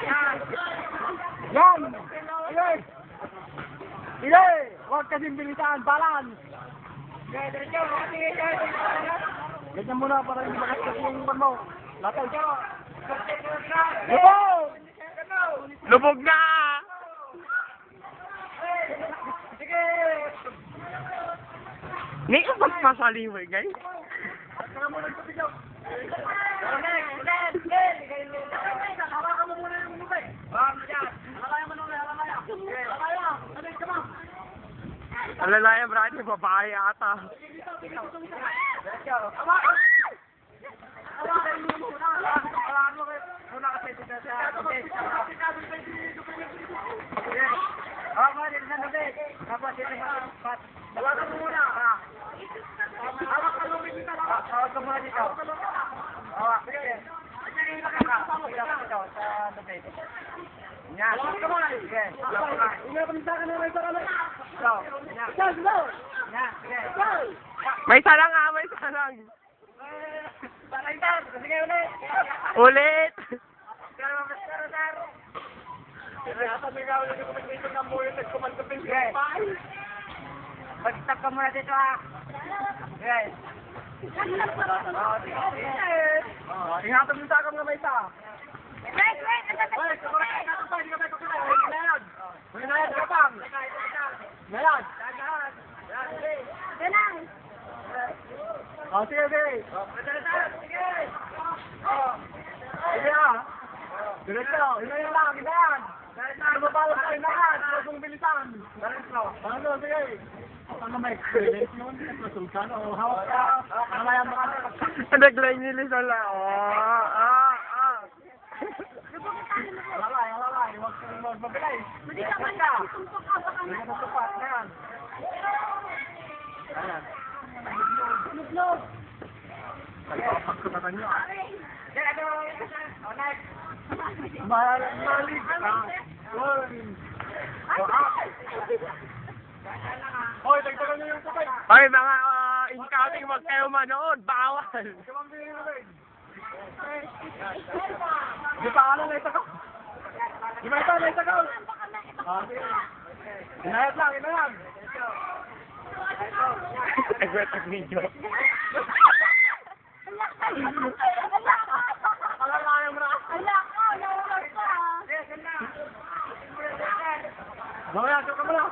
Yan! Sige! Sige! Huwag kasing bilisan, balance! Ganyan muna para hindi makas kasi yung ban mo. Latay! Lubog! Lubog na! Sige! Ngayon ka magpasaliway, guys. Saka mo nagpapigaw. Hawakan mo muna yung mukay. Halalaya mo nung halalaya. Halalaya! Halalaya ka mo! Alalaya, brad, babae ata. Hawakan! Hawakan mo muna. Hawakan mo kayo. Muna kasi dito sa... Hawakan din sa nabig. Tapos dito sa... Hawakan mo muna. Hawak ka lumig dito. Hawak ka muna dito. Hawak. Sige. Sa nabig. Yan. Hawak ka muna. Sige. Ingat ka minta ka na rin sa kanan. Go. Yan. Yan. Sige. May salang nga, may salang. Balaitan. Sige ulit. Ulit! Pag-stop ka muna dito ha. Yes. Ingatan mo sa akong nga may isa. Wait! Hinayad ka pang. Hinayad. Sige. Sige ha. Diretso. Hinayad lang. Hinayad. Ano ba pala sa hinayad? Huwag mong bilisan. Diretso. Ano? Sige. Ano may credit yun? Sultan o hawak ka? Ano may ang mga... Naglay nila sa lao. Alalay. Huwag kang magmabilis. Hindi ka man ka. Hindi ka tutupat. Ayan. Ayan. Luglog. Pagkakapagkutatan nyo. Malik ka. Hoy, dagdagan nyo yung kupay. Ay, mga incoming, wag kayo manood. Bawal. Di pa ka lang, isa ka. Di ba isa ka? Inayat lang. Nagwetag video. Mamaya, ka muna.